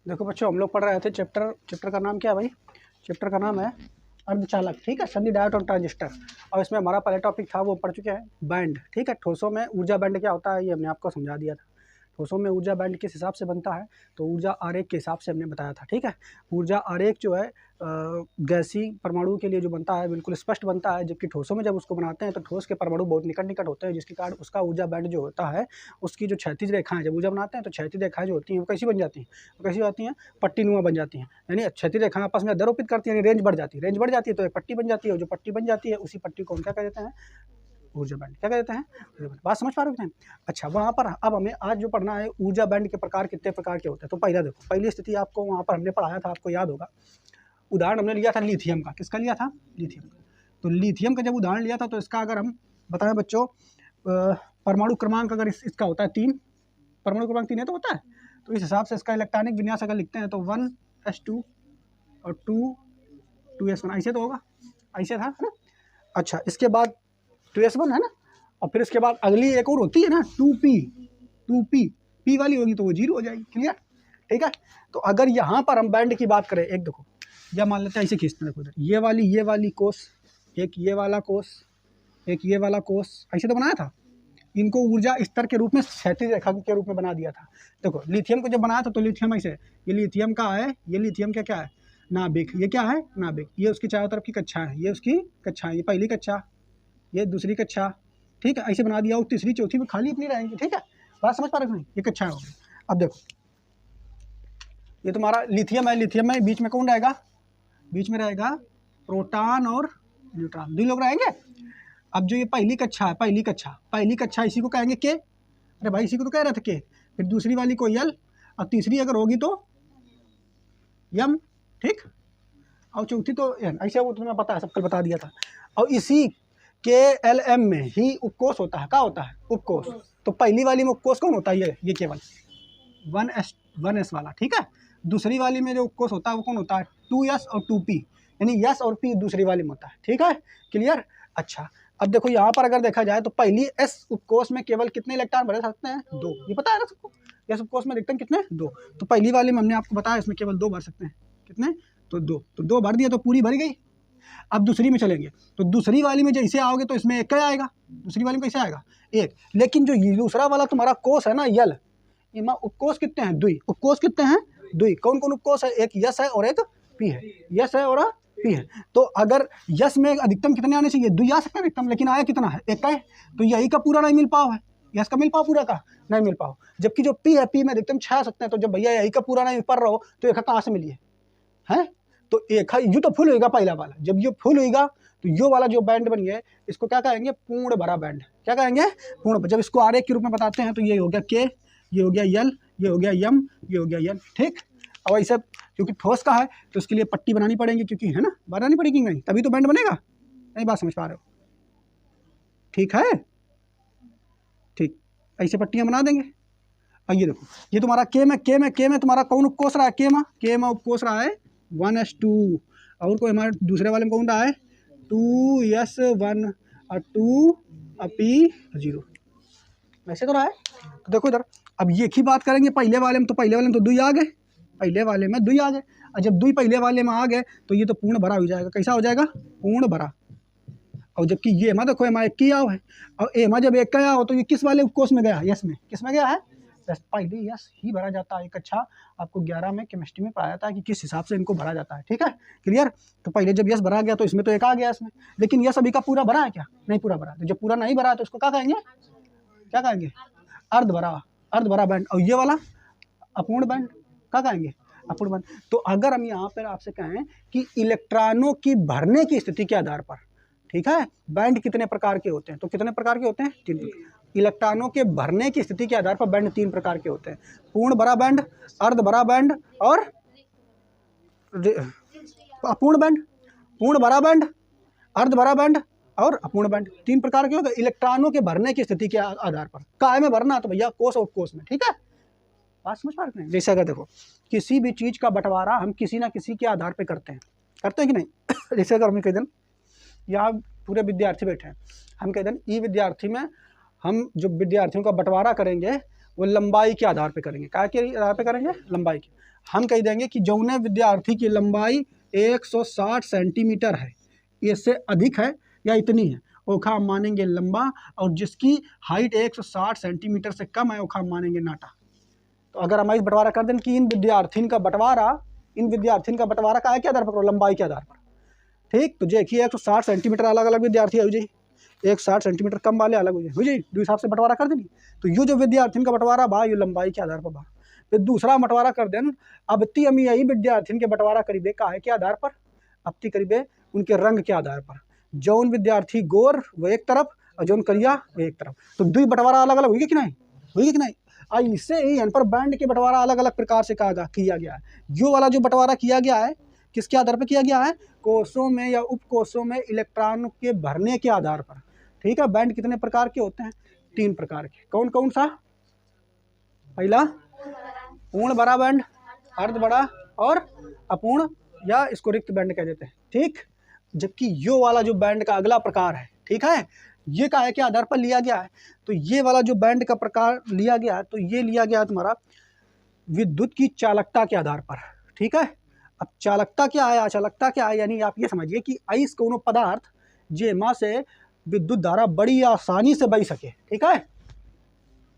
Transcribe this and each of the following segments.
देखो बच्चों, हम लोग पढ़ रहे थे चैप्टर का नाम क्या है भाई? चैप्टर का नाम है अर्धचालक, ठीक है, सन्नी डायोड और ट्रांजिस्टर। और इसमें हमारा पहला टॉपिक था वो पढ़ चुके हैं बैंड, ठीक है। ठोसों में ऊर्जा बैंड क्या होता है ये हमने आपको समझा दिया था। ठोसों में ऊर्जा बैंड किस हिसाब से बनता है, तो ऊर्जा आरेख के हिसाब से हमने बताया था, ठीक है। ऊर्जा आरेख जो है गैसीय परमाणु के लिए जो बनता है बिल्कुल स्पष्ट बनता है, जबकि ठोसों में जब उसको बनाते हैं तो ठोस के परमाणु बहुत निकट निकट होते हैं, जिसके कारण उसका ऊर्जा बैंड जो होता है उसकी जो क्षैतिज रेखाएं, जब ऊर्जा बनाते हैं तो क्षैतिज रेखाएं जो होती हैं वो कैसी बन जाती हैं, वो कैसी होती हैं, पट्टीनुमा बन जाती हैं। यानी क्षैतिज रेखाएं आपस में अध्यारोपित करती हैं, रेंज बढ़ जाती है, रेंज बढ़ जाती है तो एक पट्टी बन जाती है, और जो पट्टी बन जाती है उसी पट्टी को हम क्या कह देते हैं, ऊर्जा बैंड। क्या कहते हैं? बात समझ पा रहे हो? अच्छा, वहाँ पर अब हमें आज जो पढ़ना है ऊर्जा बैंड के प्रकार कितने प्रकार के होते हैं। तो पहला देखो, पहली स्थिति आपको वहाँ पर हमने पढ़ाया था, आपको याद होगा। उदाहरण हमने लिया था लिथियम का। किसका लिया था? लिथियम। तो लिथियम का जब उदाहरण लिया था तो इसका अगर हम बताएं बच्चों, परमाणु क्रमांक अगर इसका होता है 3, परमाणु क्रमांक 3 है तो होता है, तो इस हिसाब से इसका इलेक्ट्रॉनिक विन्यास अगर लिखते हैं तो 1s2 और 2s1, ऐसे तो होगा, ऐसे था, है ना। अच्छा, इसके बाद 2s1 है ना, और फिर इसके बाद अगली एक और होती है ना 2p, p वाली होगी तो वो 0 हो जाएगी। क्लियर? ठीक है। तो अगर यहाँ पर हम बैंड की बात करें, एक देखो, या मान लेते हैं ऐसे खींचते हैं, देखो इधर ये वाली कोस, एक ये वाला कोस, एक ये वाला कोस, ऐसे तो बनाया था। इनको ऊर्जा स्तर के रूप में क्षैतिज रेखा के रूप में बना दिया था। देखो लिथियम को जब बनाया था तो लिथियम ऐसे, ये लिथियम का है, ये लिथियम का क्या है, नाभिक। ये क्या है? नाभिक। ये उसकी चारों तरफ की कक्षा है, ये उसकी कक्षा है, ये पहली कक्षा, ये दूसरी कक्षा, ठीक है, ऐसे बना दिया। और तीसरी चौथी में खाली अपनी रहेंगी, ठीक है। बात समझ पा रहे हो नहीं? ये कक्षा होगी। अब देखो, ये तुम्हारा लिथियम है, लिथियम में बीच में कौन रहेगा? बीच में रहेगा प्रोटॉन और न्यूट्रॉन, 2 लोग रहेंगे। अब जो ये पहली कक्षा है, पहली कक्षा इसी को कहेंगे के। अरे भाई इसी को तो कह रहे थे के। फिर दूसरी वाली को यल, और तीसरी अगर होगी तो यम, ठीक। और चौथी तो एन, ऐसे वो तुम्हें पता है, सब कल बता दिया था। और इसी के एल एम में ही उपकोष होता है। क्या होता है? उपकोष। तो पहली वाली में उपकोष कौन होता है? ये केवल 1s वाला, ठीक है। दूसरी वाली में जो उपकोष होता है वो कौन होता है? 2s और 2p, यानी s और p दूसरी वाली में होता है, ठीक है। क्लियर? अच्छा, अब देखो यहाँ पर अगर देखा जाए तो पहली s उपकोष में केवल कितने इलेक्ट्रॉन भर सकते हैं? 2। ये पता है ना सबको? s उपकोष में देखते हैं कितने? 2। तो पहली वाली में हमने आपको बताया इसमें केवल 2 भर सकते हैं। कितने? तो 2। तो 2 भर दिया तो पूरी भर गई। अब दूसरी में चलेंगे तो दूसरी वाली में जैसे आओगे तो इसमें 1 क्या आएगा? दूसरी वाली में कैसे आएगा? 1। लेकिन जो दूसरा वाला तुम्हारा कोष है ना, यल, इमा उपकोष कितने हैं? 2। उपकोष कितने हैं? 2। कौन कौन उपकोष है? एक यस है और एक पी है। यस है और पी है। तो अगर यस में अधिकतम कितने आने चाहिए? 2 आ सकते हैं अधिकतम, लेकिन आया कितना है? 1 का है। तो यही का पूरा नहीं मिल पाओ है, यस का मिल पाओ, पूरा का नहीं मिल पाओ। जबकि जो पी है, पी में अधिकतम 6 आ सकते हैं। तो जब भैया यही का पूरा नहीं पढ़ रहा हो तो 1 कहाँ से मिलिए है? तो 1 यू तो फुल होगा पहला वाला। जब ये फुल होगा तो यो वाला जो बैंड बनी है इसको क्या कहेंगे? पूर्ण भरा बैंड। क्या कहेंगे? पूर्ण। जब इसको आरेख के रूप में बताते हैं तो ये हो गया के, ये हो गया यल, ये हो गया यम, ये हो गया यल, ठीक। और ऐसा क्योंकि ठोस का है तो उसके लिए पट्टी बनानी पड़ेगी, क्योंकि है ना, बनानी पड़ेगी नहीं, तभी तो बैंड बनेगा। नहीं बात समझ पा रहे हो? ठीक है, ठीक, ऐसे पट्टियां बना देंगे। और ये देखो, ये तुम्हारा के में तुम्हारा कौन उपकोष रहा है? के में उपकोष रहा है 1s2, और कोई हमारे दूसरे वाले में कौन रहा है? 2s1 और 2p0, वैसे तो रहा है। तो देखो इधर, अब ये ही बात करेंगे पहले वाले में, तो पहले वाले में तो 2 आ गए, पहले वाले में 2 आ गए। और जब 2 पहले वाले में आ गए तो ये तो पूर्ण भरा हो जाएगा। कैसा हो जाएगा? पूर्ण भरा। और जबकि ये एमा देखो, एमा 1 की आओ है, और एमा जब 1 का आओ तो ये किस वाले उपकोष में गया? यस में। किस में गया है? पहले यस ही भरा जाता है। एक अच्छा आपको 11 में केमिस्ट्री में पढ़ाया था कि किस हिसाब से इनको भरा जाता है, ठीक है। क्लियर? तो पहले जब यस भरा गया तो इसमें तो 1 आ गया इसमें, लेकिन यस अभी का पूरा भरा है क्या? नहीं पूरा भरा। तो जब पूरा नहीं भरा तो उसको क्या कहेंगे? क्या कहेंगे? अर्ध भरा बैंड। और ये वाला अपूर्ण बैंड, क्या कहेंगे? अपूर्ण बैंड। तो अगर हम यहाँ पर आपसे कहें कि इलेक्ट्रॉनों की भरने की स्थिति के आधार पर, ठीक है, बैंड कितने प्रकार के होते हैं? तो कितने प्रकार के होते हैं? 3। इलेक्ट्रॉनों के भरने की स्थिति के आधार पर बैंड 3 प्रकार के होते हैं। पूर्ण भरा बैंड, अर्ध भरा बैंड और अपूर्ण बैंड। पूर्ण भरा बैंड, अर्ध भरा बैंड और अपूर्ण बैंड, 3 प्रकार के होते हैं इलेक्ट्रॉनों के भरने की स्थिति के आधार पर। काय में भरना? तो भैया कोष और उपकोष में, ठीक है। बात समझ पा रहे हैं? जैसे अगर देखो, किसी भी चीज का बंटवारा हम किसी ना किसी के आधार पर करते हैं कि नहीं? जैसे अगर हम कह दें, यहाँ पूरे विद्यार्थी बैठे हैं, हम कह दें ई विद्यार्थी में हम जो विद्यार्थियों का बंटवारा करेंगे वो लंबाई के आधार पे करेंगे। क्या के आधार पे करेंगे? लंबाई के। हम कह देंगे कि जौने विद्यार्थी की लंबाई 160 सेंटीमीटर है, इससे अधिक है या इतनी है, ओखा हम मानेंगे लंबा, और जिसकी हाइट 160 सेंटीमीटर से कम है ओखा हम मानेंगे नाटा। तो अगर हम इस बंटवारा कर दें कि इन विद्यार्थियों का बंटवारा का है के आधार पर? लंबाई के आधार पर। ठीक, तो देखिए 160 सेंटीमीटर अलग अलग विद्यार्थी है जी, 160 सेंटीमीटर कम वाले अलग हो जाए दो हिसाब से बंटवारा कर देंगे। तो ये जो विद्यार्थियों का बंटवारा बा ये लंबाई के आधार पर बा। फिर दूसरा बंटवारा कर दें, अब ती हम यही विद्यार्थियों के बंटवारा करीबे का है के आधार पर? अब ती करीबे उनके रंग के आधार पर। जौन विद्यार्थी गोर वो एक तरफ और जौन करिया वो एक तरफ, तो दो बंटवारा अलग अलग हुई कि नहीं? हुई कि नहीं? इससे ही यहाँ पर बैंड के बंटवारा अलग अलग प्रकार से किया गया है। जो वाला जो बंटवारा किया गया है किसके आधार पर किया गया है? कोषों में या उपकोषों में इलेक्ट्रॉन के भरने के आधार पर। ठीक है, बैंड कितने प्रकार के होते हैं? 3 प्रकार के। कौन कौन सा? पहला पूर्ण बड़ा बैंड, अर्ध बड़ा और अपूर्ण या इसको रिक्त बैंड कह देते हैं। ठीक, जबकि यो वाला जो बैंड का अगला प्रकार है, ठीक है, ये का है के आधार पर लिया गया है? तो ये वाला जो बैंड का प्रकार लिया गया है तो ये लिया गया है तुम्हारा विद्युत की चालकता के आधार पर। ठीक है, अब चालकता क्या है, अचालकता क्या है, यानी आप ये समझिए कि आइस कोनो पदार्थ जेमा से विद्युत धारा बड़ी आसानी से बह सके। ठीक है,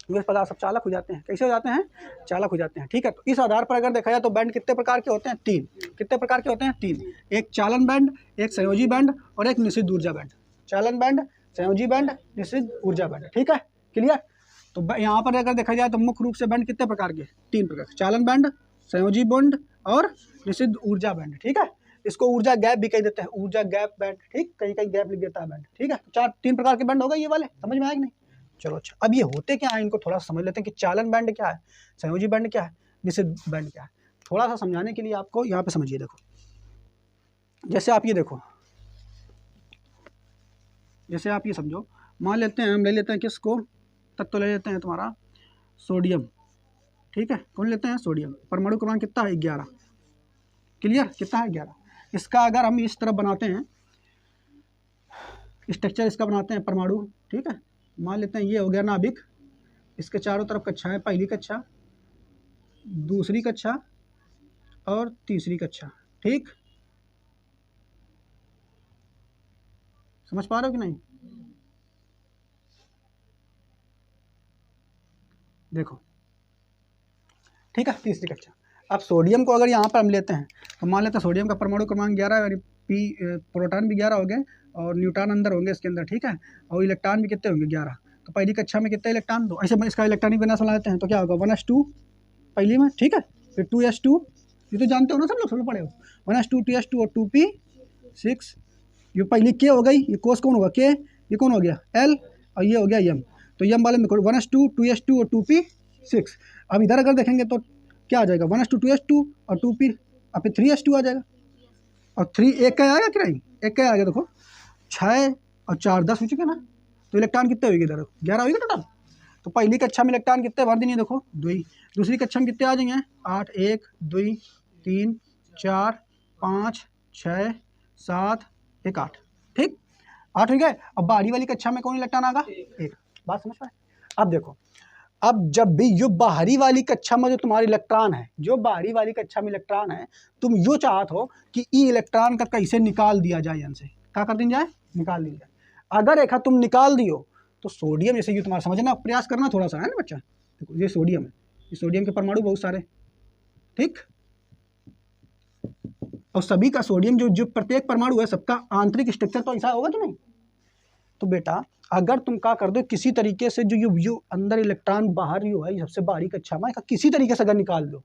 वे पदार्थ सब चालक हो जाते हैं। कैसे हो जाते हैं? चालक हो जाते हैं। ठीक है, तो इस आधार पर अगर देखा जाए तो बैंड कितने प्रकार के होते हैं? 3। कितने प्रकार के होते हैं? 3। एक चालन बैंड, एक संयोजी बैंड और एक निषिद्ध ऊर्जा बैंड। चालन बैंड, संयोजी बैंड, निषिद्ध ऊर्जा बैंड। ठीक है, क्लियर? तो यहाँ पर अगर देखा जाए तो मुख्य रूप से बैंड कितने प्रकार के? 3 प्रकार। चालन बैंड, संयोजी बैंड और निषिद्ध ऊर्जा बैंड। ठीक है, इसको ऊर्जा गैप भी कह देते हैं, ऊर्जा गैप बैंड। ठीक, कहीं कहीं गैप लिख देता है बैंड। ठीक है, तो 3 प्रकार के बैंड हो गए ये वाले। समझ में आया कि नहीं? चलो अच्छा, अब ये होते क्या है इनको थोड़ा समझ लेते हैं कि चालन बैंड क्या है, संयोजी बैंड क्या है, निषिद्ध बैंड क्या है। थोड़ा सा समझाने के लिए आपको यहाँ पे समझिए। देखो, जैसे आप ये देखो, जैसे आप ये समझो, मान लेते हैं हम ले लेते हैं किसको? तत्व ले लेते हैं तुम्हारा सोडियम। ठीक है, कौन लेते हैं? सोडियम। परमाणु क्रमांक कितना है? 11। क्लियर? कितना है? 11। इसका अगर हम इस तरफ बनाते हैं स्ट्रक्चर, इसका बनाते हैं परमाणु। ठीक है, मान लेते हैं ये हो गया नाभिक, इसके चारों तरफ कक्षा है, पहली कक्षा, दूसरी कक्षा और तीसरी कक्षा। ठीक, समझ पा रहे हो कि नहीं? देखो, ठीक है, तीसरी कक्षा। अब सोडियम को अगर यहाँ पर हम लेते हैं तो मान लेते हैं सोडियम का परमाणु क्रमांक 11, यानी प्रोटॉन भी 11 हो गए और न्यूट्रॉन अंदर होंगे इसके अंदर। ठीक है, और इलेक्ट्रॉन भी कितने होंगे? 11। तो पहली कक्षा में कितने इलेक्ट्रॉन? तो ऐसे इसका इलेक्ट्रॉनिक विन्यास बना लेते हैं तो क्या होगा? 1s2 पहली में। ठीक है, फिर 2s2, ये तो जानते हो ना, सब लोग पढ़े हो। 1s2, 2s2 और 2p6। ये पहली के हो गई, ये कोस कौन होगा? के। ये कौन हो गया? L, और ये हो गया M। तो M वाले में 1s2, 2s2 और 2p6। अब इधर अगर देखेंगे तो क्या आ जाएगा? 1s2, 2s2 और 2p, और फिर 3s2 आ जाएगा। और 3 एक का आएगा कि नहीं? एक का आ गया। देखो 6 और 4 10 हो चुके ना, तो इलेक्ट्रॉन कितने होगी? इधर 11 होगी टोटल। तो पहली कक्षा में इलेक्ट्रॉन कितने भर देंगे? देखो 2। दूसरी कक्षा में कितने आ जाएंगे? 8, 1 2 3 4 5 6 7 1 8। ठीक, 8 हो गए। अब बाहरी वाली कक्षा में कौन इलेक्ट्रॉन आएगा? 1। बात समझ पाए? अब देखो, अब जब भी यो बाहरी वाली कक्षा में जो तुम्हारी इलेक्ट्रॉन है, जो बाहरी वाली कक्षा में इलेक्ट्रॉन है, तुम यो चाहत हो कि ई इलेक्ट्रॉन का कैसे निकाल दिया जाए, यहाँ से क्या कर दी जाए? निकाल दी जाए। अगर एक तुम निकाल दियो तो सोडियम, जैसे ये तुम्हारा समझना प्रयास करना थोड़ा सा है ना बच्चा। देखो ये सोडियम है, ये सोडियम के परमाणु बहुत सारे। ठीक, और सभी का सोडियम जो प्रत्येक परमाणु है सबका आंतरिक स्ट्रक्चर तो ऐसा होगा कि नहीं? तो बेटा अगर तुम क्या कर दो किसी तरीके से जो अंदर इलेक्ट्रॉन बाहर जो है सबसे बाहरी कक्षा में किसी तरीके से अगर निकाल दो,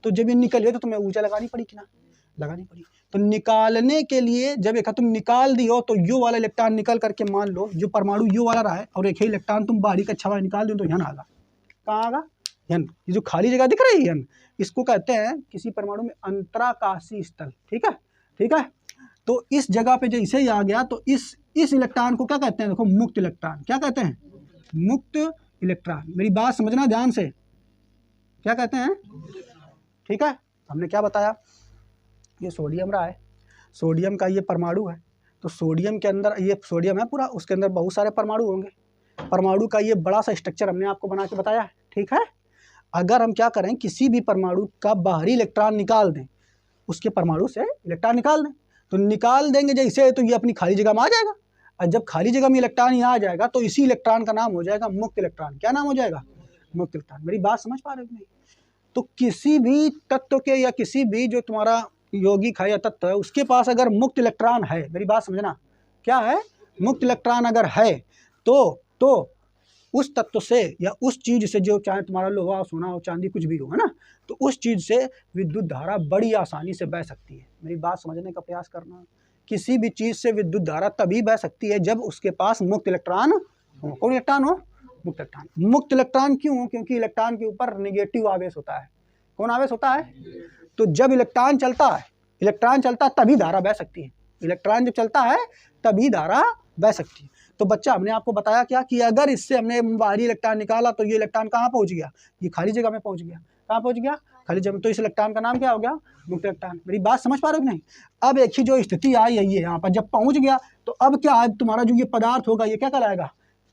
तो जब ये निकले तो तुम्हें ऊर्जा लगानी पड़ी कि ना? लगानी पड़ी। तो निकालने के लिए जब एक तुम निकाल दियो तो यो वाला इलेक्ट्रॉन निकल करके, मान लो जो परमाणु यो वाला रहा है और एक ही इलेक्ट्रॉन तुम बाहरी कक्षा में निकाल दो तो यहाँ आगा। कहाँ आगा? यन। ये जो खाली जगह दिख रही है यन, इसको कहते हैं किसी परमाणु में अंतराकाशी स्थल। ठीक है, ठीक है। तो इस जगह पे जैसे ही आ गया तो इस इलेक्ट्रॉन को क्या कहते हैं? देखो मुक्त इलेक्ट्रॉन। क्या कहते हैं? मुक्त इलेक्ट्रॉन। मेरी बात समझना ध्यान से, क्या कहते हैं? ठीक है, हमने क्या बताया? ये सोडियम रहा है, सोडियम का ये परमाणु है। तो सोडियम के अंदर ये सोडियम है पूरा, उसके अंदर बहुत सारे परमाणु होंगे। परमाणु का ये बड़ा सा स्ट्रक्चर हमने आपको बना के बताया है। ठीक है। अगर हम क्या करें, किसी भी परमाणु का बाहरी इलेक्ट्रॉन निकाल दें, उसके परमाणु से इलेक्ट्रॉन निकाल दें, तो निकाल देंगे जैसे, तो ये अपनी खाली जगह में आ जाएगा। और जब खाली जगह में इलेक्ट्रॉन यहाँ आ जाएगा तो इसी इलेक्ट्रॉन का नाम हो जाएगा मुक्त इलेक्ट्रॉन। क्या नाम हो जाएगा? मुक्त इलेक्ट्रॉन। मेरी बात समझ पा रहे हो नहीं? तो किसी भी तत्व के या किसी भी जो तुम्हारा यौगिक है या तत्व है, उसके पास अगर मुक्त इलेक्ट्रॉन है, मेरी बात समझना, क्या है? मुक्त इलेक्ट्रॉन अगर है तो उस तत्व से या उस चीज़ से, जो चाहे तुम्हारा लोहा, सोना हो, चांदी, कुछ भी हो, है ना, तो उस चीज़ से विद्युत धारा बड़ी आसानी से बह सकती है। मेरी बात समझने का प्रयास करना। किसी भी चीज़ से विद्युत धारा तभी बह सकती है जब उसके पास मुक्त इलेक्ट्रॉन हो। कौन इलेक्ट्रॉन हो? मुक्त इलेक्ट्रॉन। मुक्त इलेक्ट्रॉन क्यों हो? क्योंकि इलेक्ट्रॉन के ऊपर नेगेटिव आवेश होता है। कौन आवेश होता है? तो जब इलेक्ट्रॉन चलता है तभी धारा बह सकती है। इलेक्ट्रॉन जब चलता है तभी धारा बह सकती है। तो बच्चा, हमने आपको बताया क्या कि अगर इससे हमने बाहरी इलेक्ट्रॉन निकाला तो ये इलेक्ट्रॉन कहाँ पहुंच गया? ये खाली जगह में पहुंच गया। कहाँ पहुंच गया? खाली जगह में। तो इस इलेक्ट्रॉन का नाम क्या हो गया? मुक्त इलेक्ट्रॉन। मेरी बात समझ पा रहे हो कि नहीं? अब एक ही जो स्थिति आई है ये यहाँ पर, जब पहुंच गया तो अब क्या है, तुम्हारा जो ये पदार्थ होगा ये क्या कहलाएगा?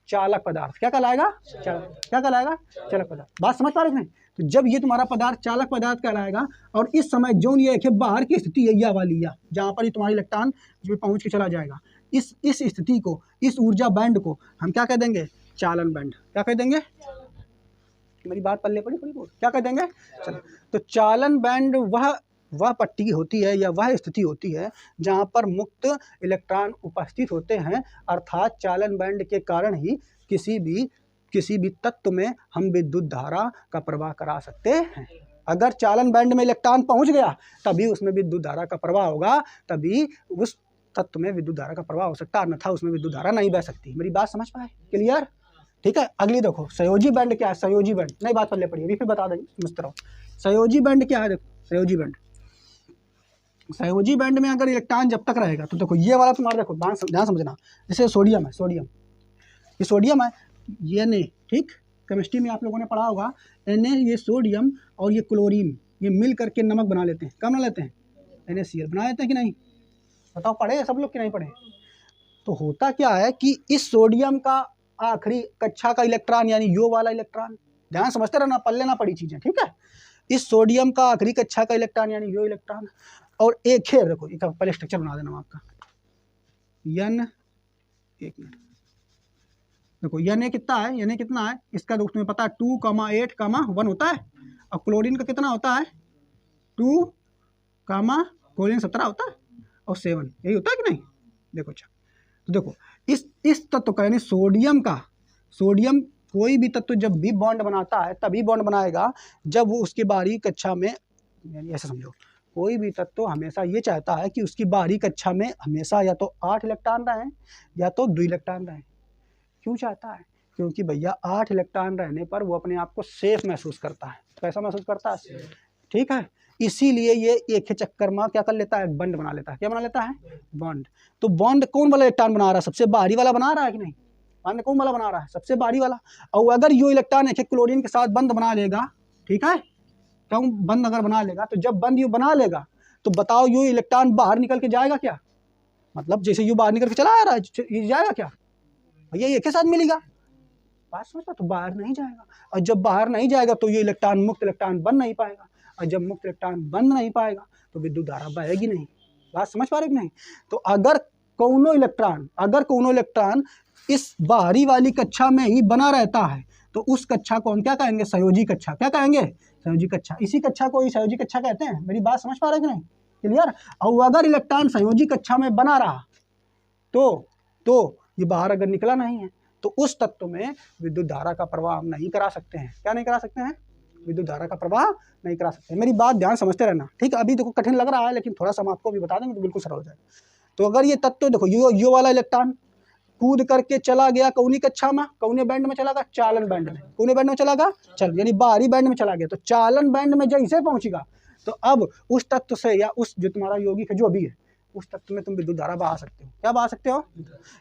चालक पदार्थ। क्या कहलाएगा? क्या कहलाएगा? चालक पदार्थ। बात समझ पा रहे हो कि नहीं? तो जब ये तुम्हारा पदार्थ चालक पदार्थ कहलाएगा, और इस समय जो ये एक बाहर की स्थिति है यह वाली, या जहाँ पर ये तुम्हारा इलेक्ट्रॉन जो पहुंच के चला जाएगा, इस स्थिति को, इस ऊर्जा बैंड को हम क्या कह देंगे? चालन बैंड। क्या कह देंगे? मेरी बात पल्ले पड़ी बोल। क्या कह देंगे? चलो, तो चालन बैंड वह पट्टी होती है या वह स्थिति होती है जहाँ पर मुक्त इलेक्ट्रॉन उपस्थित होते हैं। अर्थात चालन बैंड के कारण ही किसी भी तत्व में हम विद्युत धारा का प्रवाह करा सकते हैं। अगर चालन बैंड में इलेक्ट्रॉन पहुंच गया तभी उसमें विद्युत धारा का प्रवाह होगा, तभी उस तत्व में विद्युत धारा का प्रवाह हो सकता है, अन्यथा उसमें विद्युत धारा नहीं बह सकती। मेरी बात समझ पाए? क्लियर? ठीक है। अगली देखो, संयोजी बैंड क्या है? संयोजी बैंड नई बात पल्ले पड़ी, अभी फिर बता देंगे, समझते रहो। संयोजी बैंड क्या है? देखो, संयोजी बैंड में अगर इलेक्ट्रॉन जब तक रहेगा, तो देखो ये वाला तुम्हारा, देखो ध्यान समझना, जैसे सोडियम है, ये सोडियम है, ये Na, ठीक, केमिस्ट्री में आप लोगों ने पढ़ा होगा, Na, ये सोडियम और ये क्लोरीन, ये मिल करके नमक बना लेते हैं। क्या बना लेते हैं? NaCl बना लेते हैं कि नहीं? बताओ, पढ़े सब लोग कि नहीं पढ़े? तो होता क्या है कि इस सोडियम का आखिरी कक्षा का इलेक्ट्रॉन, यानी यो वाला इलेक्ट्रॉन, ध्यान समझते रहना, पल्ले ना पड़ी चीजें, ठीक है। इस सोडियम का आखिरी कक्षा का इलेक्ट्रॉन यानी यो इलेक्ट्रॉन, और एक है, देखो एक पहले स्ट्रक्चर बना देना आपका, N, एक मिनट, देखो Na कितना है? Na कितना है इसका? दोस्त तुम्हें पता है 2,8,1 होता है। और क्लोरीन का कितना होता है? 2, क्लोरीन 17 होता है और 7, यही होता है कि नहीं? देखो अच्छा, तो देखो इस तत्व का, यानी सोडियम कोई भी तत्व जब भी बॉन्ड बनाता है तभी बॉन्ड बनाएगा जब वो उसकी बाहरी कक्षा में, यानी ऐसा समझो, कोई भी तत्व हमेशा ये चाहता है कि उसकी बाहरी कक्षा में हमेशा या तो 8 इलेक्ट्रॉन रहें या तो 2 इलेक्ट्रॉन रहें। क्यों चाहता है? क्योंकि भैया 8 इलेक्ट्रॉन रहने पर वो अपने आप को सेफ महसूस करता है। कैसा महसूस करता है? ठीक है। इसीलिए ये एक ही चक्कर में क्या कर लेता है? बॉन्ड बना लेता है। क्या बना लेता है? बॉन्ड। तो बॉन्ड कौन वाला इलेक्ट्रॉन बना रहा है? सबसे बाहरी वाला बना रहा है कि नहीं? बॉन्ड कौन वाला बना रहा है? सबसे बाहरी वाला। और अगर यो इलेक्ट्रॉन एक क्लोरीन के साथ बंद बना लेगा, ठीक है, क्यों बंद अगर बना लेगा, तो जब बंद यू बना लेगा तो बताओ यो इलेक्ट्रॉन बाहर निकल के जाएगा क्या? मतलब जैसे यू बाहर निकल के चला आ रहा है, ये जाएगा क्या? भैया एक के साथ मिलेगा। बात समझ पा? तो बाहर नहीं जाएगा, और जब बाहर नहीं जाएगा तो ये इलेक्ट्रॉन मुक्त इलेक्ट्रॉन बन नहीं पाएगा, और जब मुक्त इलेक्ट्रॉन बन नहीं पाएगा तो विद्युत धारा बहेगी नहीं। बात समझ पा रहे कि नहीं? तो अगर कौनो इलेक्ट्रॉन इस बाहरी वाली कक्षा में ही बना रहता है तो उस कक्षा को हम क्या कहेंगे? संयोजी कक्षा। क्या कहेंगे? संयोजी कक्षा। इसी कक्षा को ही संयोजी कक्षा कहते हैं। मेरी बात समझ पा रहे कि नहीं? क्लियर? और अगर इलेक्ट्रॉन संयोजी कक्षा में बना रहा तो ये बाहर अगर निकला नहीं है तो उस तत्व में विद्युत धारा का प्रवाह हम नहीं करा सकते हैं। क्या नहीं करा सकते हैं? विद्युत धारा का प्रवाह नहीं करा सकते। मेरी बात ध्यान समझते रहना, ठीक है। अभी देखो कठिन लग रहा है, लेकिन थोड़ा सा हम आपको भी बता देंगे तो बिल्कुल सरल हो जाएगा। तो अगर ये तत्व देखो, यो वाला इलेक्ट्रॉन कूद करके चला गया कौनी कक्षा में, कौने बैंड में चला गया? चालन बैंड में। कौने बैंड में चला गया? चल, यानी बाहरी बैंड में चला गया। तो चालन बैंड में जैसे पहुंचेगा तो अब उस तत्व से या उस जो तुम्हारा यौगिक है जो भी है उस तत्व में तुम विद्युत धारा बहा सकते हो। क्या बहा सकते हो?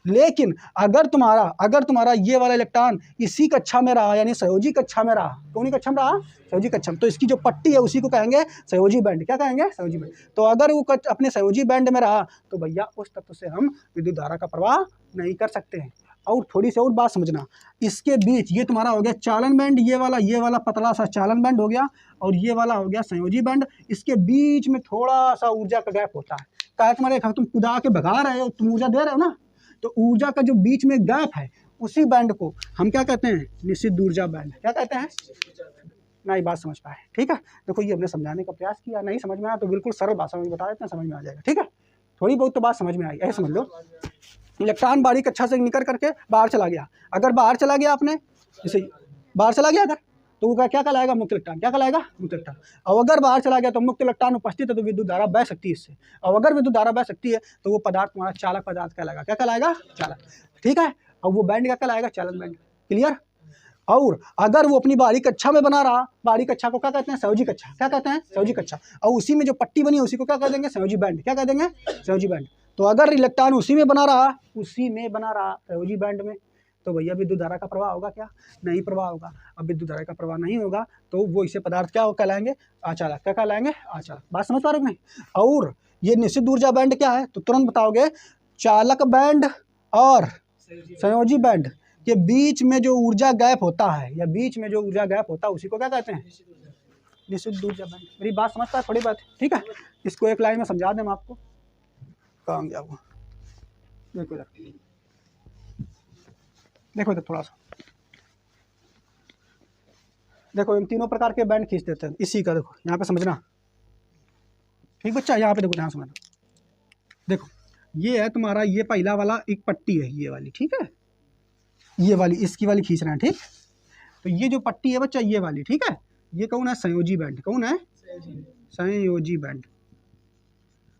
लेकिन अगर तुम्हारा ये वाला इलेक्ट्रॉन इसी कक्षा में रहा, यानी संयोजी कक्षा में रहा, कौनी कक्षा में रहा? संयोजी कक्षा में, तो इसकी जो पट्टी है उसी को कहेंगे संयोजी बैंड। क्या कहेंगे? संयोजी बैंड। तो अगर वो अपने संयोजी बैंड में रहा तो भैया उस तत्व से हम विद्युत धारा का प्रवाह नहीं कर सकते हैं। और थोड़ी सी और बात समझना, इसके बीच ये तुम्हारा हो गया चालन बैंड, ये वाला पतला सा चालन बैंड हो गया, और ये वाला हो गया संयोजी बैंड। इसके बीच में थोड़ा सा ऊर्जा का गैप होता है। क्या तुम्हारे तुम कूदा के भगा रहे हो, तुम ऊर्जा दे रहे हो ना, तो ऊर्जा का जो बीच में गैप है उसी बैंड को हम क्या कहते हैं, निषिद्ध ऊर्जा बैंड। क्या कहते हैं? नहीं बात समझ पाए, ठीक है। देखो ये हमने समझाने का प्रयास किया, नहीं समझ में आया तो बिल्कुल सरल भाषा में बता देते हैं, समझ में आ जाएगा, ठीक है। थोड़ी बहुत तो बात समझ में आई, ऐसे समझ लो। इलेक्ट्रॉन बारी कक्षा से निकल करके बाहर चला गया, अगर बाहर चला गया आपने जैसे बाहर चला गया अगर, तो वो क्या कहलाएगा, मुक्त इलेक्ट्रॉन। क्या कहलाएगा? मुक्त इलेक्ट्रॉन। और अगर बाहर चला गया तो मुक्त इलेक्ट्रॉन उपस्थित है तो विद्युत धारा बह सकती है इससे, और अगर विद्युत धारा बह सकती है तो वो पदार्थ तुम्हारा चालक पदार्थ कहलाएगा। क्या कहलाएगा? चालक, ठीक है। और वो बैंड क्या कहलाएगा? चालन बैंड। क्लियर? और अगर वो अपनी बाहरी कक्षा में बना रहा, बाहरी कक्षा को क्या कहते हैं? संयोजी कक्षा। क्या कहते हैं? संयोजी कक्षा। और उसी में जो पट्टी बनी है उसी को क्या कह देंगे? संयोजी बैंड। क्या कह देंगे? संयोजी बैंड। तो अगर इलेक्ट्रॉन उसी में बना रहा संयोजी बैंड में, तो भैया विद्युत धारा का प्रवाह होगा क्या? नहीं प्रवाह होगा। अब विद्युत धारा का प्रवाह नहीं होगा तो वो इसे पदार्थ क्या कहलाएंगे? अचालक। क्या कहलाएंगे? अचालक। बात समझ पा रहे हो नहीं? और ये निषिद्ध ऊर्जा बैंड क्या है तो तुरंत बताओगे, चालक बैंड और संयोजी बैंड के बीच में जो ऊर्जा गैप होता है, या बीच में जो ऊर्जा गैप होता है उसी को क्या कहते हैं? निषिद्ध ऊर्जा बैंड। मेरी बात समझ पा थोड़ी बात, ठीक है। इसको एक लाइन में समझा दें हम आपको, काम क्या हुआ। देखो इधर थोड़ा सा देखो, इन तीनों प्रकार के बैंड खींच देते हैं इसी का। देखो यहाँ पे समझना, ठीक बच्चा, यहाँ पे देखो, ध्यान समझना। देखो ये है तुम्हारा, ये पहला वाला एक पट्टी है ये वाली, ठीक है, ये वाली इसकी वाली खींच रहे हैं, ठीक। तो ये जो पट्टी है बच्चा ये वाली, ठीक है, ये कौन है? संयोजी बैंड। कौन है? संयोजी बैंड।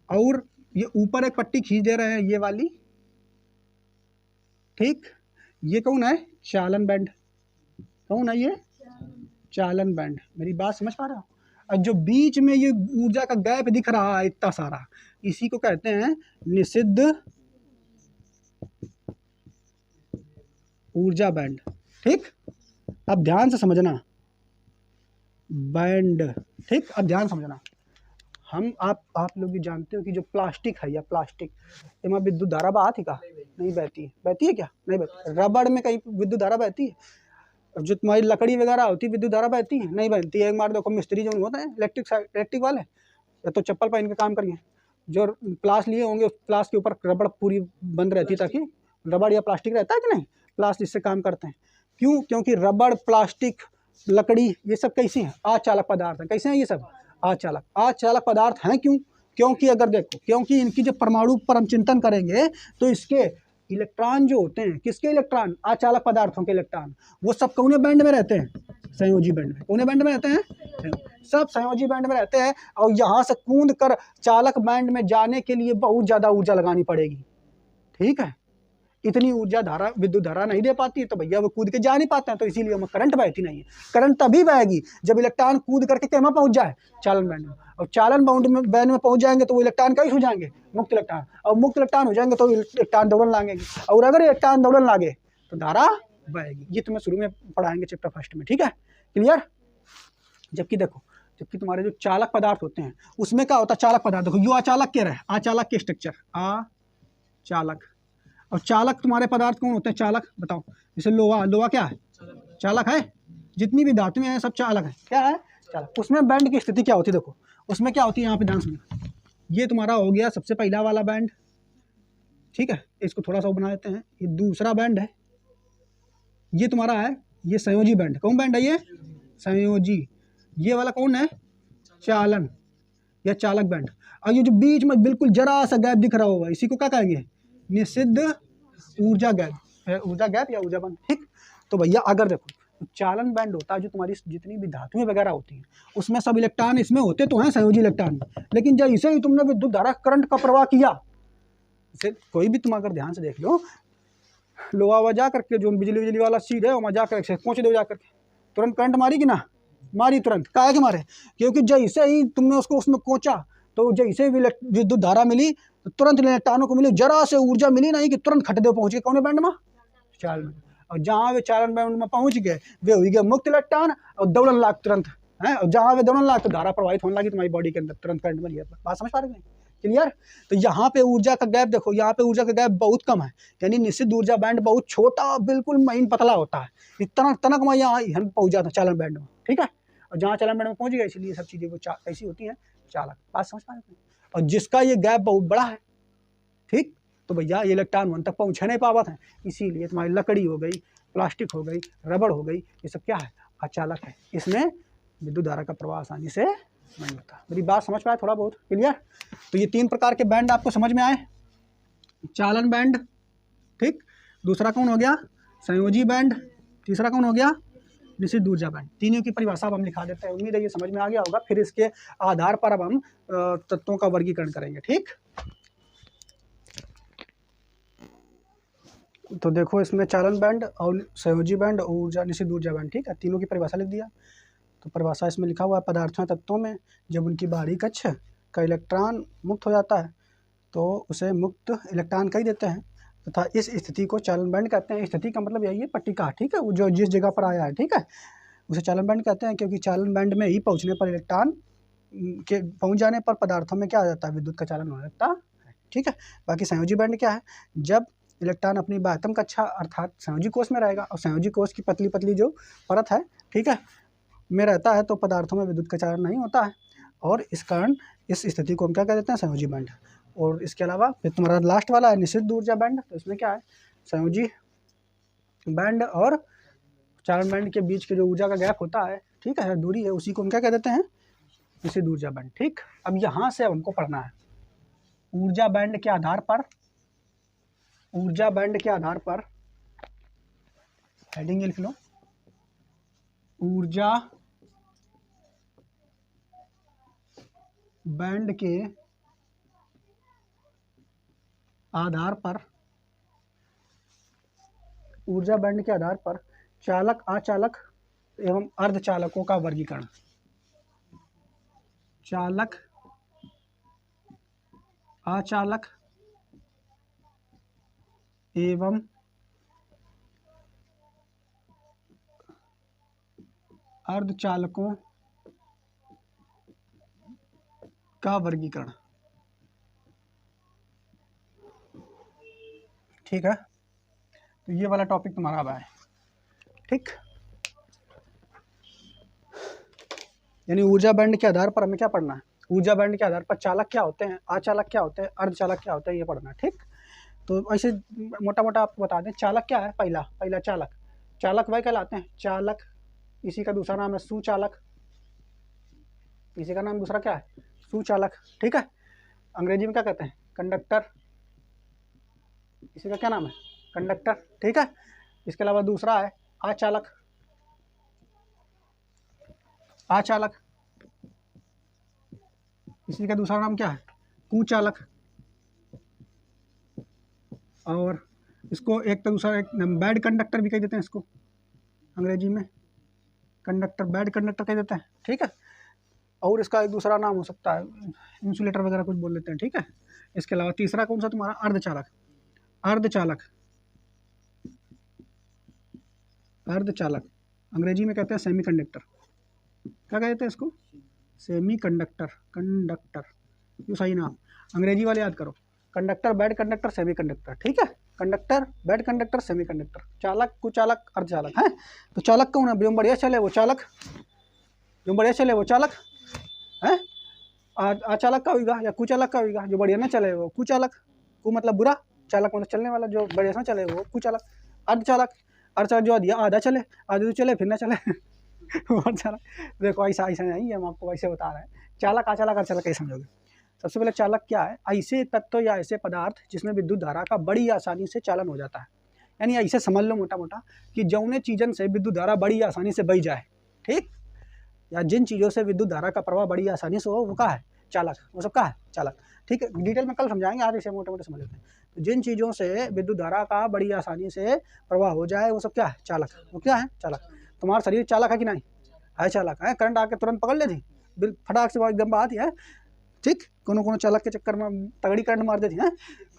और ये ऊपर एक पट्टी खींच दे रहे हैं ये वाली, ठीक, ये कौन है? चालन बैंड। कौन है ये? चालन बैंड। मेरी बात समझ पा रहे हो? और जो बीच में ये ऊर्जा का गैप दिख रहा है इतना सारा, इसी को कहते हैं निषिद्ध ऊर्जा बैंड, ठीक। अब ध्यान से समझना बैंड, ठीक। अब ध्यान समझना, हम आप लोग भी जानते हो कि जो प्लास्टिक है, या प्लास्टिक इसमें विद्युत धारा बहती का नहीं बहती है? बहती है क्या? नहीं बहती। रबड़ में कहीं विद्युत धारा बहती है? जो तुम्हारी लकड़ी वगैरह होती है विद्युत धारा बहती है? नहीं बहती है। एक बार देखो मिस्त्री जो होते हैं इलेक्ट्रिक वाले, या तो चप्पल पहन के काम करिए, जो प्लास लिए होंगे उस प्लास के ऊपर रबड़ पूरी बंद रहती है, ताकि रबड़ या प्लास्टिक रहता है कि नहीं, प्लास जिससे काम करते हैं। क्यों? क्योंकि रबड़, प्लास्टिक, लकड़ी ये सब कैसी हैं? अचालक पदार्थ हैं। कैसे हैं ये सब? अचालक पदार्थ हैं। क्यों? क्योंकि अगर देखो, क्योंकि इनकी जब परमाणु पर हम चिंतन करेंगे तो इसके इलेक्ट्रॉन जो होते हैं, किसके इलेक्ट्रॉन? अचालक पदार्थों के इलेक्ट्रॉन, वो सब कौने बैंड में रहते हैं? संयोजी बैंड में। कौने बैंड में रहते हैं? सब संयोजी बैंड में रहते हैं। और यहाँ से कूद कर चालक बैंड में जाने के लिए बहुत ज़्यादा ऊर्जा लगानी पड़ेगी, ठीक है। इतनी ऊर्जा धारा विद्युत धारा नहीं दे पाती है, तो भैया वो कूद के जा नहीं पाते हैं, तो इसीलिए हमें करंट बहती नहीं है। करंट तभी बहेगी जब इलेक्ट्रॉन कूद करके कहाँ पहुंच जाए? चालन बैंड में। और चालन बैंड में पहुंच जाएंगे तो वो इलेक्ट्रॉन कैसे हो जाएंगे? मुक्त इलेक्ट्रॉन। और मुक्त इलेक्ट्रॉन हो जाएंगे तो इलेक्ट्रॉन दौड़न लागेंगे, और अगर इलेक्ट्रॉन दौड़न लागे तो धारा बहेगी। ये तुम्हें शुरू में पढ़ाएंगे चैप्टर फर्स्ट में, ठीक है, क्लियर। जबकि देखो, जबकि तुम्हारे जो चालक पदार्थ होते हैं उसमें क्या होता है? चालक पदार्थ देखो, यो अचालक क्या रहे? अचालक के स्ट्रक्चर अचालक। और चालक तुम्हारे पदार्थ कौन होते हैं? चालक बताओ। जैसे लोहा क्या है? चालक है। जितनी भी धातुएं हैं सब चालक है। क्या है? चालक। उसमें बैंड की स्थिति क्या होती है? देखो उसमें क्या होती है, यहाँ पे ध्यान सुनिए। ये तुम्हारा हो गया सबसे पहला वाला बैंड, ठीक है, इसको थोड़ा सा बना देते हैं। ये दूसरा बैंड है, ये तुम्हारा है ये संयोजी बैंड। कौन बैंड है ये? संयोजी। ये वाला कौन है? चालन या चालक बैंड। और ये जो बीच में बिल्कुल जरा सा गैप दिख रहा होगा, इसी को क्या कहेंगे? निषिद्ध ऊर्जा गैप, ऊर्जा गैप या ऊर्जा बैंड, ठीक। तो भैया अगर देखो चालन बैंड होता है, जो तुम्हारी जितनी भी धातुएं वगैरह होती हैं उसमें सब इलेक्ट्रॉन इसमें होते तो हैं संयोजी इलेक्ट्रॉन, लेकिन जैसे ही तुमने विद्युत धारा करंट का प्रवाह किया, जैसे कोई भी तुम अगर ध्यान से देख लो, लोहा हुआ जा करके जो बिजली वाला चीज है वहाँ जा कर पहुँच दो, जा करके तुरंत करंट मारी कि ना मारी? तुरंत। काहे के मारे? क्योंकि जैसे ही तुमने उसको उसमें कोचा, तो जैसे ही विद्युत धारा मिली तो तुरंत इलेक्ट्रॉनों को मिली, जरा से ऊर्जा मिली नहीं कि तुरंत खट दे पहुंच गए कौन बैंड में? चालन में। और जहाँ वे चालन बैंड में पहुंच गए वे हो गए मुक्त इलेक्ट्रॉन, और दौड़न लाग तुरंत है। और जहाँ वे दौड़न लाग तो धारा प्रवाहित होने लगी तुम्हारी बॉडी के अंदर, तुरंत करंट मिल गया। बात समझ पा रहे हैं? क्लियर। तो यहाँ पे ऊर्जा का गैप देखो, यहाँ पे ऊर्जा का गैप बहुत कम है, यानी निश्चित ऊर्जा बैंड बहुत छोटा, बिल्कुल महीन पतला होता है। इतना तनक मैं यहाँ पहुँच जाता चालन बैंड में, ठीक है। और जहाँ चालन बैंड में पहुँच गया, इसलिए सब चीज़ें वो कैसी होती हैं, चालक। बात समझ पा रहे हैं। और जिसका ये गैप बहुत बड़ा है, ठीक, तो भैया ये इलेक्ट्रॉन वन तक पहुँच नहीं पावत है, इसीलिए तुम्हारी लकड़ी हो गई, प्लास्टिक हो गई, रबड़ हो गई, ये सब क्या है, अचालक है। इसमें विद्युत धारा का प्रवाह आसानी से नहीं होता। मेरी बात समझ पाए थोड़ा बहुत, क्लियर। तो ये 3 प्रकार के बैंड आपको समझ में आए, चालन बैंड, ठीक, दूसरा कौन हो गया, संयोजी बैंड, तीसरा कौन हो गया, निश्चित ऊर्जा बैंड। तीनों की परिभाषा अब हम लिखा देते हैं। उम्मीद है ये समझ में आ गया होगा। फिर इसके आधार पर अब हम तत्वों का वर्गीकरण करेंगे, ठीक। तो देखो इसमें चालन बैंड और संयोजी बैंड और ऊर्जा निश्चित ऊर्जा बैंड, ठीक है, तीनों की परिभाषा लिख दिया। तो परिभाषा इसमें लिखा हुआ है, पदार्थों या तत्वों में जब उनकी बाहरी कक्ष का इलेक्ट्रॉन मुक्त हो जाता है तो उसे मुक्त इलेक्ट्रॉन कह देते हैं, तथा इस स्थिति को चालन बैंड कहते हैं। स्थिति का मतलब यही है, पट्टिका, ठीक है, जो जिस जगह पर आया है, ठीक है, उसे चालन बैंड कहते हैं। क्योंकि चालन बैंड में ही पहुँचने पर इलेक्ट्रॉन के पहुँच जाने पर पदार्थों में क्या आ जाता है, विद्युत का चालन होने लगता है, ठीक है। बाकी संयोजी बैंड क्या है, जब इलेक्ट्रॉन अपनी बाह्यतम कक्षा अर्थात संयोजी कोष में रहेगा, और संयोजी कोष की पतली पतली जो परत है, ठीक है, में रहता है, तो पदार्थों में विद्युत का चालन नहीं होता है, और इस कारण इस स्थिति को हम क्या कह देते हैं, संयोजी बैंड। और इसके अलावा फिर तुम्हारा लास्ट वाला है निश्चित ऊर्जा बैंड। तो इसमें क्या है, संयोजी बैंड और चालन बैंड के बीच के जो ऊर्जा का गैप होता है, ठीक है, दूरी है, उसी को हम क्या कह देते हैं, निश्चित ऊर्जा बैंड, ठीक। अब यहाँ से हमको पढ़ना है ऊर्जा बैंड के आधार पर, ऊर्जा बैंड के आधार पर हेडिंग लिख लो, ऊर्जा बैंड के आधार पर, ऊर्जा बैंड के आधार पर चालक, अचालक एवं अर्धचालकों का वर्गीकरण। चालक, अचालक एवं अर्धचालकों का वर्गीकरण, ठीक है। तो ये वाला टॉपिक तुम्हारा अब है, ठीक। यानी ऊर्जा बैंड के आधार पर हमें क्या पढ़ना है, ऊर्जा बैंड के आधार पर चालक क्या होते हैं, अचालक क्या होते हैं, अर्धचालक क्या होते हैं, ये पढ़ना है, ठीक। तो ऐसे मोटा मोटा आपको बता दें, चालक क्या है, पहला चालक, चालक वह कहलाते हैं चालक, इसी का दूसरा नाम है सुचालक, इसी का नाम दूसरा क्या है, सुचालक, ठीक है। अंग्रेजी में क्या कहते हैं, कंडक्टर, इसी का क्या नाम है, कंडक्टर, ठीक है। इसके अलावा दूसरा है अचालक, अचालक, इसी का दूसरा नाम क्या है, कुचालक। और इसको एक तो दूसरा एक बैड कंडक्टर भी कह देते हैं, इसको अंग्रेजी में कंडक्टर, बैड कंडक्टर कह देते हैं, ठीक है। और इसका एक दूसरा नाम हो सकता है इंसुलेटर वगैरह कुछ बोल देते हैं, ठीक है। इसके अलावा तीसरा कौन सा तुम्हारा, अर्धचालक, अर्धचालक, अर्धचालक अंग्रेजी में कहते हैं सेमी कंडक्टर, क्या कहते हैं इसको, सेमी कंडक्टर, कंडक्टर, ये सही नाम, अंग्रेजी वाले याद करो, conductor, bad conductor, semi conductor, ठीक है। Conductor, bad conductor, semi conductor, चालक, कुचालक, अर्धचालक है। तो चालक कौन है, जो बढ़िया चले वो चालक, जो बढ़िया चले वो चालक है। अचालक का होगा या कुचालक का होगा, जो बढ़िया ना चले वो कुचालक, कु मतलब बुरा, चालक मतलब चलने वाला, जो बढ़िया से चले वो कुचालक। अर्धचालक, अर्धचालक जो आधा चले, आधे तो चले फिर ना चले अर्धचालक। देखो ऐसा ऐसा नहीं, हम आपको वैसे बता रहे हैं, चालक, अचालक, अर्धचालक कैसे समझोगे। सबसे पहले चालक क्या है, ऐसे तत्व या ऐसे पदार्थ जिसमें विद्युत धारा का बड़ी आसानी से चालन हो जाता है। यानी ऐसे समझ लो मोटा मोटा कि जौने चीज़न से विद्युत धारा बड़ी आसानी से बह जाए, ठीक, या जिन चीज़ों से विद्युत धारा का प्रवाह बड़ी आसानी से हो, वो क्या है, चालक, वो सब क्या है, चालक, ठीक है। डिटेल में कल समझाएंगे, आज इसे मोटे मोटे समझ लेते हैं। तो जिन चीज़ों से विद्युत धारा का बड़ी आसानी से प्रवाह हो जाए, वो सब क्या है, चालक, वो क्या है, चालक। तुम्हारा शरीर चालक है कि नहीं, है चालक है, करंट आके तुरंत पकड़ लेती, बिल फटाक से एकदम बात है, ठीक। कोनो चालक के चक्कर में तगड़ी करंट मार देती है।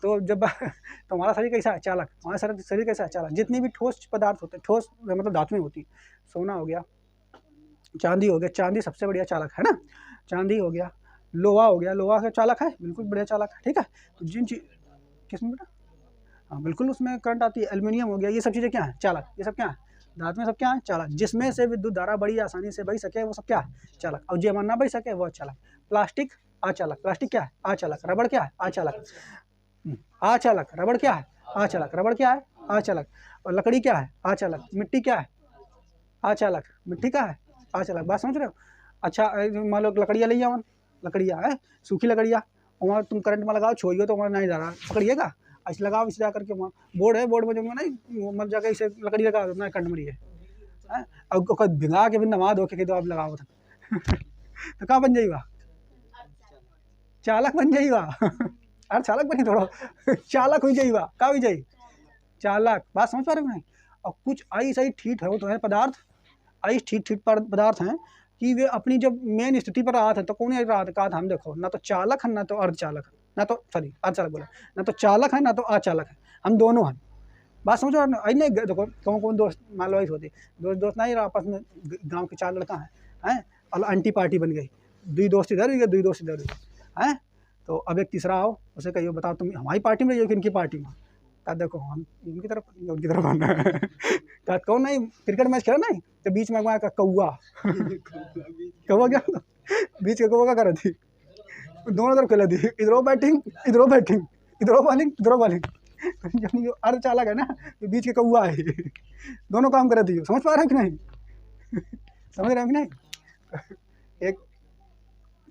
तो जब तो हमारा शरीर कैसा है, चालक, हमारा शरीर कैसा है, चालक। जितनी भी ठोस पदार्थ होते हैं, ठोस मतलब धातुएं होती, सोना हो गया, चांदी हो गया, चांदी सबसे बढ़िया चालक है ना, चांदी हो गया, लोहा हो गया, लोहा का चालक है, बिल्कुल बढ़िया चालक है, ठीक है। तो जिन चीज किसमें बेटा, हाँ बिल्कुल उसमें करंट आती है। एल्यूमिनियम हो गया, ये सब चीज़ें क्या है, चालक। ये सब क्या है, धातु में सब क्या है, चालक। जिसमें से विद्युत धारा बड़ी आसानी से बह सके वो सब क्या है, चालक। और जो ना बह सके वो चालक। प्लास्टिक अचालक, प्लास्टिक क्या है, अचालक। रबड़ क्या है, अचालक, अचालक। रबड़ क्या है, अचालक। रबड़ क्या है, अचालक। और लकड़ी क्या है, अचालक। मिट्टी क्या है, अचालक। मिट्टी क्या है, अचालक। बात समझ रहे हो। अच्छा मान लो लकड़ियाँ ले जाओ, लकड़ियाँ है, सूखी लकड़ियाँ, वहाँ तुम करंट में लगाओ, छोड़िए तो वहाँ नहीं जा रहा, पकड़िएगा, ऐसे लगाओ, इसे जा करके वहाँ बोर्ड है, बोर्ड में जो नहीं मत जाकर इसे लकड़ी लगा दो ना, करंट मरिए। और भिंगा के भी नवा दो के दो आप लगाओ तो कहाँ बन जाएगा, चालक बन जाएगा। अरे चालक बनी थोड़ा, चालक हो जाएगा, क्या हो जाए, चालक। बात समझ पा रहे हो नहीं। और कुछ ऐसा ही ठीक है, वो तो है पदार्थ, ऐसे ठीक पदार्थ हैं कि वे अपनी जब मेन स्थिति पर रहा था तो कौन रहा था, हम देखो ना तो चालक है ना तो अर्धचालक है, ना तो सॉरी अर्धचालक बोला, ना तो चालक है ना तो अचालक है, हम दोनों हैं। बात समझो ना। नहीं देखो कौन कौन दोस्त मान लो ऐसे होते, दोस्त दोस्त नहीं रहा आपस में, गांव के 4 लड़का हैं और एंटी पार्टी बन गई, 2 दोस्त इधर हुई, 2 दोस्त इधर हुई हैं। तो अब एक तीसरा आओ, उसे कहिए बताओ तुम हमारी पार्टी में रही हो कि इनकी पार्टी में। कहा देखो हम उनकी तरफ आना है। कहा कौन नहीं, क्रिकेट मैच खेला नहीं तो बीच में वहाँ का कौआ कौआ क्या बीच के कौआ क्या कर रही थी, दोनों तरफ खेला थी, इधरों बैटिंग इधरों बैटिंग, इधरों बॉलिंग इधरों बॉलिंग। यानी जो अर्धचालक है ना, ये बीच के कौआ है, दोनों काम कर रही थी। समझ पा रहे हो कि नहीं, समझ रहे हो कि नहीं।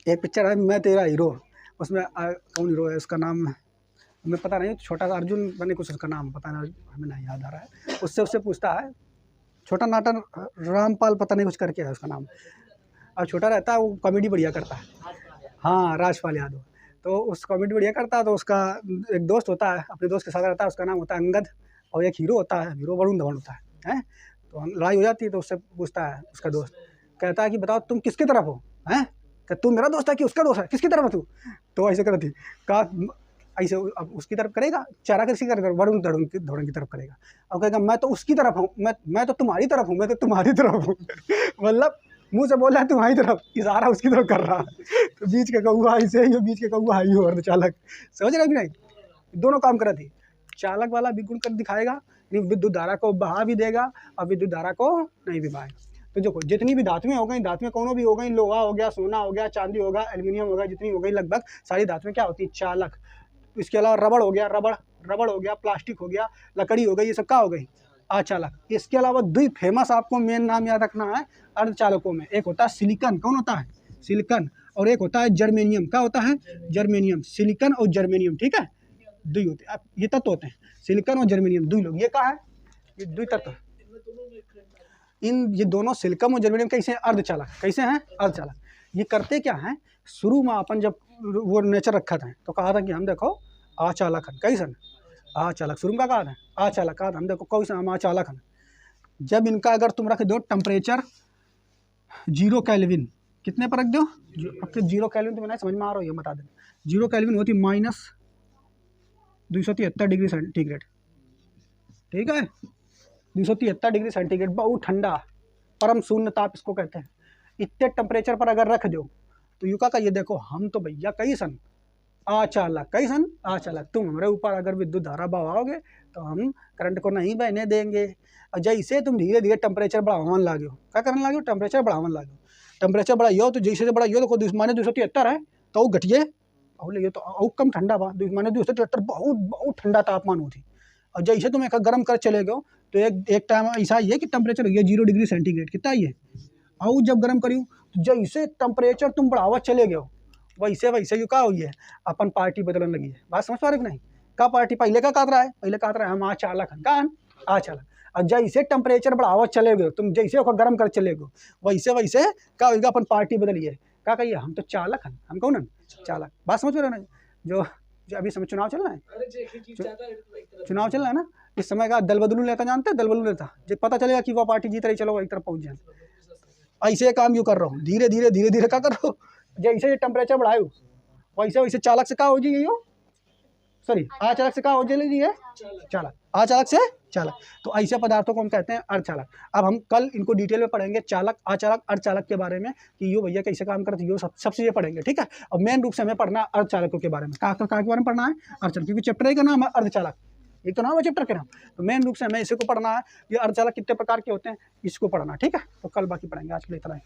एक पिक्चर है मैं तेरा हीरो, उसमें कौन हीरो है उसका नाम हमें पता नहीं, छोटा सा अर्जुन बने कुछ उसका नाम पता नहीं, हमें नहीं याद आ रहा है। उससे पूछता है, छोटा नाटन रामपाल पता नहीं कुछ करके है उसका नाम, और छोटा रहता है, वो कॉमेडी बढ़िया करता है, हाँ राजपाल यादव। तो उस कॉमेडी बढ़िया करता है, तो उसका एक दोस्त होता है, अपने दोस्त के साथ रहता है, उसका नाम होता है अंगद, और एक हीरो होता है, हीरो वरुण धवन होता है। तो लड़ाई हो जाती है, तो उससे पूछता है उसका दोस्त, कहता है कि बताओ तुम किसकी तरफ हो, हैं कि तू मेरा दोस्त है कि उसका दोस्त है, किसकी तरफ है तू। तो ऐसे करती कहा ऐसे, अब उसकी तरफ करेगा, चारा किसी करेगा, वरुण धवन की तरफ करेगा, और कहेगा मैं तो उसकी तरफ हूँ, मैं तो तुम्हारी तरफ हूँ, मैं तो तुम्हारी तरफ हूँ। मतलब मुंह से बोल रहा है तुम्हारी तरफ, इशारा उसकी तरफ कर रहा है। तो बीच के कौआ ऐसे ही, बीच के कौआ ही और चालक। समझ रहे कि नहीं, दोनों काम कर थी। चालक वाला भी गुण कर दिखाएगा, विद्युत धारा को बहा भी देगा और विद्युत धारा को नहीं भी बहाएगा। तो देखो जितनी भी धातुएं हो गई, धातुएं कौन भी हो गई, लोहा हो गया, सोना हो गया, चांदी होगा, एल्यूमिनियम होगा, जितनी हो गई लगभग सारी धातुएं क्या होती है, चालक। इसके अलावा रबड़ हो गया, रबड़ हो गया, प्लास्टिक हो गया, लकड़ी हो गई, ये सब क्या हो गई, अचालक। इसके अलावा 2 फेमस आपको मेन नाम याद रखना है अर्धचालकों में, एक होता है सिलिकॉन, कौन होता है, सिलिकॉन, और एक होता है जर्मेनियम। क्या होता है, जर्मेनियम। सिलिकॉन और जर्मेनियम, ठीक है, 2 होते हैं, ये तत्व होते हैं, सिलिकॉन और जर्मेनियम 2 लोग, ये क्या है, ये 2 तत्व। ये दोनों सिलिकॉन और जर्मेनियम कैसे हैं, अर्धचालक, कैसे हैं, अर्धचालक। ये करते क्या हैं, शुरू में अपन जब वो नेचर रखा था तो कहा था कि हम देखो अचालक है, कैसन अचालक, शुरू में कहा था अचालक, कहा था हम देखो कैसे हम अचालक है। जब इनका अगर तुम रख दो टेम्परेचर 0 केल्विन, कितने पर रख दो, अब 0 केल्विन तो मैंने समझ में आ रहा हो, ये बता दें 0 केल्विन होती -273 डिग्री सेंटीग्रेड, ठीक है, 273 डिग्री सेंटीग्रेड, बहुत ठंडा, परम शून्य ताप इसको कहते हैं। इतने टेम्परेचर पर अगर रख दो तो युका का ये देखो हम तो भैया कैसन अचालक, कैसन अचालक, तुम हमारे ऊपर अगर विद्युत धारा बहाओगे तो हम करंट को नहीं बहने देंगे। और जैसे तुम धीरे धीरे टेम्परेचर बढ़ावन लागो, क्या करने लागो, टेम्परेचर बढ़ावन लागो, टेम्परेचर बढ़ाइयो तो जैसे बढ़ाइयो देखो -273 है तो घटिए, और ये तो और कम ठंडा बा, -273 बहुत ठंडा तापमान होती। और जैसे तुम एक गर्म कर चले गो तो एक टाइम ऐसा ही है कि टेम्परेचर ये 0 डिग्री सेंटीग्रेड कितना ही है, और जब गर्म करियो तो जैसे टेम्परेचर तुम बढ़ावा चले गए वैसे वैसे यू क्या हुई है, अपन पार्टी बदलने लगी है। बात समझ पा रहे कि नहीं, का पार्टी पहले का रहा है, पहले का रहा है हम अचालक है, कौन अचालक। और जैसे टेम्परेचर बढ़ावा चले गए तुम, जैसे गर्म कर चले गो वैसे वैसे क्या होगा, अपन पार्टी बदलिए, क्या कहिए हम तो चालक हैं, हम कौन चालक। बात समझ रहे ना, जो अभी समय चुनाव चल रहा है, चुनाव चल रहा है ना, इस समय का दल बदलू लेता, जानते हैं दल बदलू लेता, जब पता चलेगा कि वह पार्टी जीत रही, चलो एक तरफ पहुंच जाए। ऐसे काम यूँ कर रहा हूँ, धीरे धीरे क्या कर रहा हूँ, जैसे ये टेम्परेचर बढ़ाओ वैसे वैसे चालक से क्या हो जाएगी, सॉरी अचालक से क्या हो जाएगी, है चालक, अचालक से चालक। तो ऐसे पदार्थों को हम कहते हैं अर्धचालक। अब हम कल इनको डिटेल में पढ़ेंगे, चालक, अचालक, अर्धचालक के बारे में कि यो भैया कैसे काम करते हैं, यो सब चीज़ें पढ़ेंगे, ठीक है। और मेन रूप से हमें पढ़ना है अर्धचालकों के बारे में। कहाँ के बारे में पढ़ना है? अर्धचालक, क्योंकि चैप्टर का नाम है अर्धचालक, एक तो नाम है चैप्टर के नाम। तो मेन रूप से हमें इसी को पढ़ना है, ये अर्धचालक कितने प्रकार के होते हैं इसको पढ़ना, ठीक है। तो कल बाकी पढ़ेंगे, आज के लिए इतना ही।